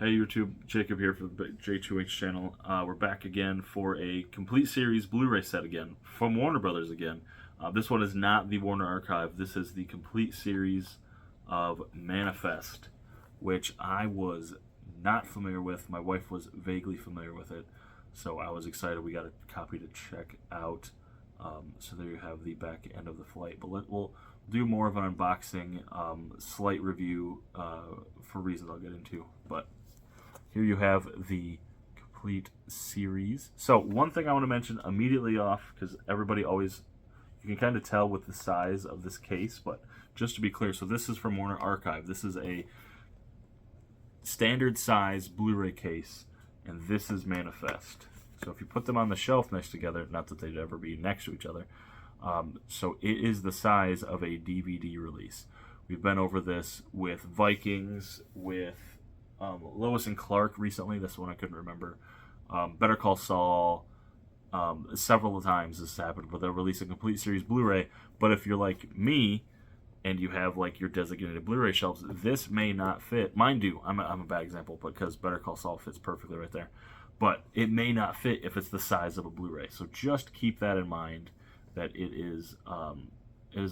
Hey YouTube, Jacob here for the JTwoH channel. We're back again for a complete series Blu-ray set again, from Warner Brothers again. This one is not the Warner Archive, this is the complete series of Manifest, which I was not familiar with. My wife was vaguely familiar with it, so I was excited we got a copy to check out. So there you have the back end of the flight, but we'll do more of an unboxing, slight review for reasons I'll get into, but here you have the complete series. So one thing I want to mention immediately off, because everybody always, you can kind of tell with the size of this case, but just to be clear, so this is from Warner Archive. This is a standard size Blu-ray case, and this is Manifest. So if you put them on the shelf next together, not that they'd ever be next to each other, so it is the size of a DVD release. We've been over this with Vikings, with Lois and Clark recently. This one I couldn't remember. Better Call Saul. Several times this happened where they'll release a complete series Blu-ray. But if you're like me and you have like your designated Blu-ray shelves, this may not fit. Mine do. I'm a bad example because Better Call Saul fits perfectly right there. But it may not fit if it's the size of a Blu-ray. So just keep that in mind that it is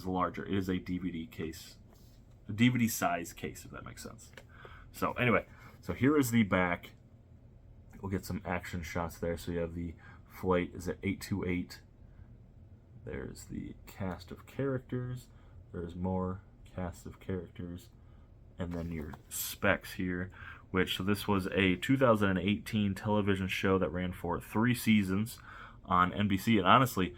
larger. It is a DVD case, a DVD size case, if that makes sense. So anyway. So here is the back. We'll get some action shots there. So you have the flight is at 828. There's the cast of characters. There's more cast of characters. And then your specs here, which, so this was a 2018 television show that ran for 3 seasons on NBC. And honestly,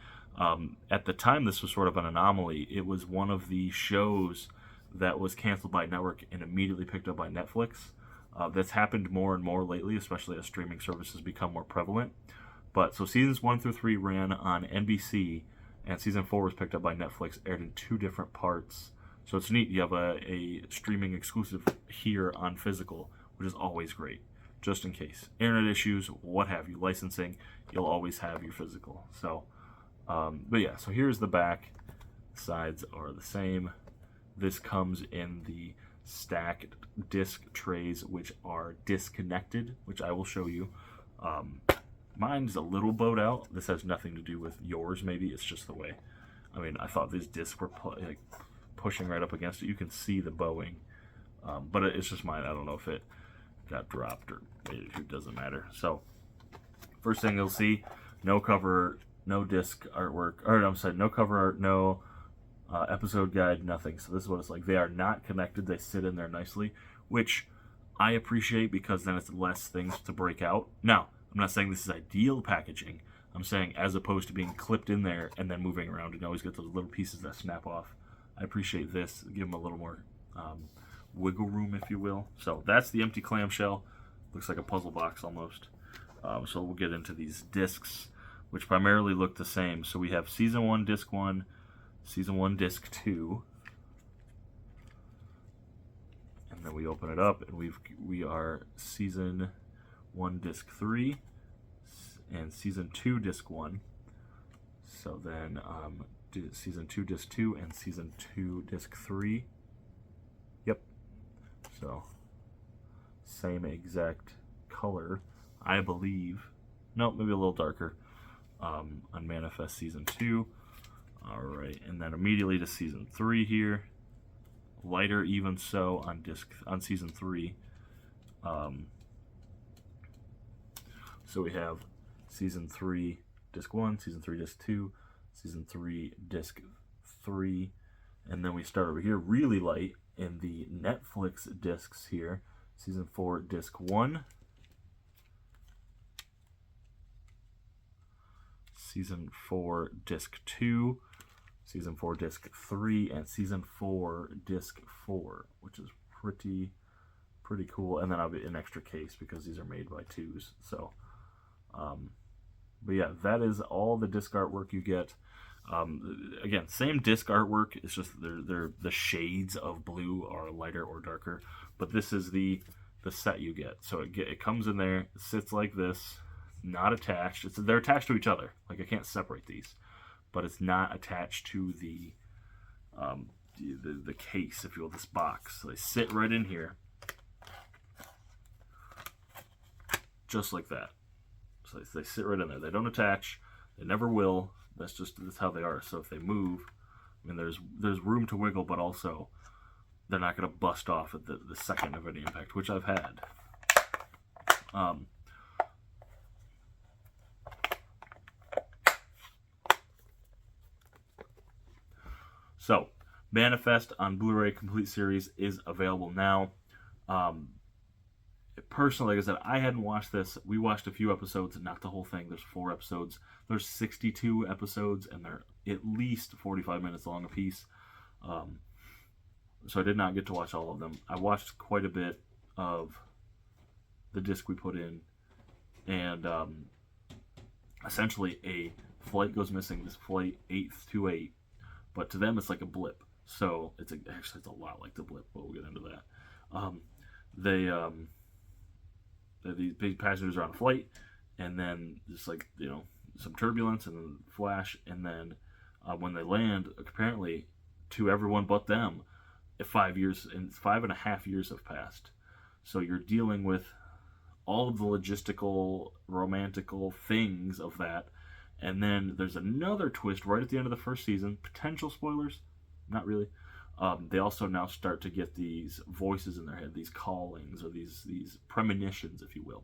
at the time, this was sort of an anomaly. It was one of the shows that was canceled by network and immediately picked up by Netflix. That's happened more and more lately, especially as streaming services become more prevalent. But so seasons 1 through 3 ran on NBC, and season 4 was picked up by Netflix, aired in 2 different parts. So it's neat. You have a streaming exclusive here on physical, which is always great, just in case. Internet issues, what have you, licensing, you'll always have your physical. So, but yeah, so here's the back. Sides are the same. This comes in the stacked disc trays, which are disconnected, which I will show you. Mine's a little bowed out. This has nothing to do with yours, maybe. It's just the way. I mean, I thought these discs were pushing right up against it. You can see the bowing, but it's just mine. I don't know if it got dropped or it doesn't matter. So first thing you'll see, no cover, no disc artwork, or I'm sorry, no cover art, no episode guide, nothing. So this is what it's like. They are not connected. They sit in there nicely, which I appreciate because then it's less things to break out. Now, I'm not saying this is ideal packaging. I'm saying as opposed to being clipped in there and then moving around and you always get those little pieces that snap off. I appreciate this. Give them a little more wiggle room, if you will. So that's the empty clamshell. Looks like a puzzle box almost. So we'll get into these discs, which primarily look the same. So we have Season 1, Disc 1, Season 1, Disc 2. And then we open it up, and we are Season 1, Disc 3, and Season 2, Disc 1. So then Season 2, Disc 2, and Season 2, Disc 3. Yep. So same exact color, I believe. No, maybe a little darker on Manifest Season 2. Alright, and then immediately to Season 3 here. Lighter even so on Season 3. So we have Season 3, Disc 1, Season 3, Disc 2, Season 3, Disc 3, and then we start over here really light in the Netflix discs here. Season 4, Disc 1. Season 4, Disc 2. Season 4, Disc 3, and Season 4, Disc 4, which is pretty cool. And then I'll be an extra case because these are made by twos. So, but yeah, that is all the disc artwork you get. Again, same disc artwork. It's just the shades of blue are lighter or darker. But this is the set you get. So it comes in there, it sits like this, not attached. They're attached to each other. Like I can't separate these. But it's not attached to the case, if you will, this box. So they sit right in here. just like that. So they sit right in there. They don't attach. They never will. That's how they are. So if they move, I mean, there's room to wiggle, but also they're not going to bust off at the second of any impact, which I've had. So, Manifest on Blu-ray Complete Series is available now. Personally, like I said, I hadn't watched this. We watched a few episodes, not the whole thing. There's 4 episodes. There's 62 episodes, and they're at least 45 minutes long a piece. So I did not get to watch all of them. I watched quite a bit of the disc we put in, and essentially a flight goes missing. This flight 828, but to them it's like a blip. So it's a lot like the blip, but we'll get into that. These big passengers are on a flight, and then just like, some turbulence and then flash, and then when they land, apparently to everyone but them, 5.5 years have passed. So you're dealing with all of the logistical, romantical things of that, and then there's another twist right at the end of the first season. Potential spoilers, not really. They also now start to get these voices in their head, these callings, or these premonitions, if you will.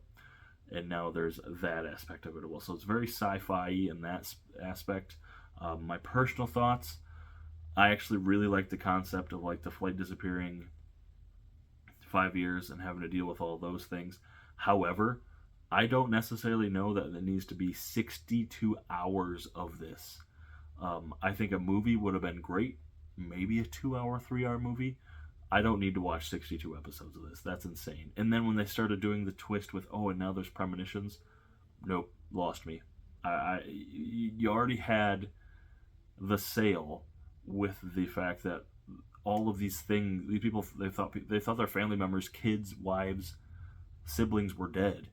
And now there's that aspect of it as well. So it's very sci-fi in that aspect. My personal thoughts, I actually really like the concept of like the flight disappearing 5 years and having to deal with all those things. However, I don't necessarily know that there needs to be 62 hours of this. I think a movie would have been great. Maybe a 2-hour, 3-hour movie. I don't need to watch 62 episodes of this. That's insane. And then when they started doing the twist with, and now there's premonitions, nope, lost me. You already had the sale with the fact that all of these things, these people, they thought their family members, kids, wives, siblings were dead,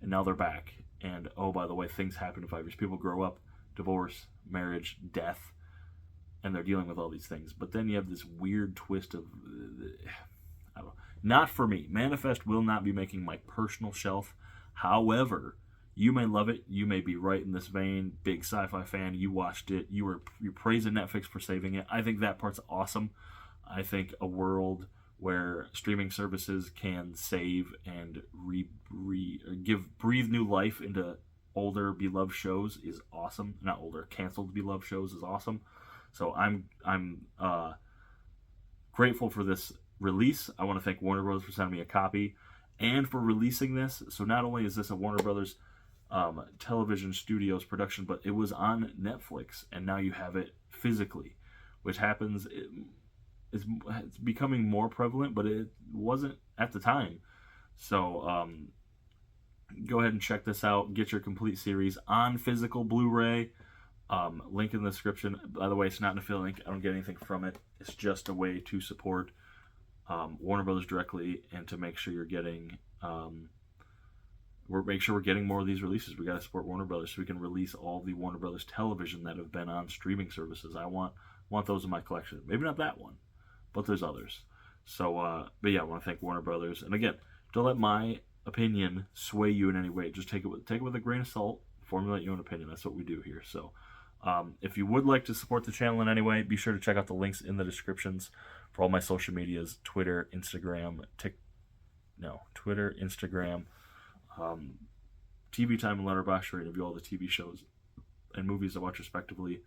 and now they're back. And by the way, things happen in 5 years. People grow up, divorce, marriage, death, and they're dealing with all these things. But then you have this weird twist of, I don't know, not for me. Manifest will not be making my personal shelf. However, you may love it. You may be right in this vein. Big sci-fi fan. You watched it. You're praising Netflix for saving it. I think that part's awesome. I think a world where streaming services can save and breathe new life into older beloved shows is awesome. Not older, canceled beloved shows is awesome. So I'm grateful for this release. I want to thank Warner Bros. For sending me a copy and for releasing this. So not only is this a Warner Brothers television studios production, but it was on Netflix, and now you have it physically, which happens. It's becoming more prevalent, but it wasn't at the time. So go ahead and check this out. Get your complete series on physical Blu-ray. Link in the description. By the way, it's not an affiliate link. I don't get anything from it. It's just a way to support Warner Brothers directly and to make sure you're getting make sure we're getting more of these releases. We got to support Warner Brothers so we can release all the Warner Brothers television that have been on streaming services. I want those in my collection. Maybe not that one, but there's others. So, but yeah, I want to thank Warner Brothers. And again, don't let my opinion sway you in any way. Just take it with a grain of salt. Formulate your own opinion. That's what we do here. So, if you would like to support the channel in any way, be sure to check out the links in the descriptions for all my social medias: Twitter, Instagram, TV Time and Letterboxd, where I review all the TV shows and movies I watch respectively.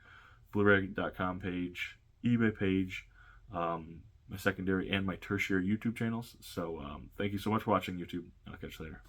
Bluray.com page, eBay page, my secondary and my tertiary YouTube channels. So thank you so much for watching, YouTube. I'll catch you later.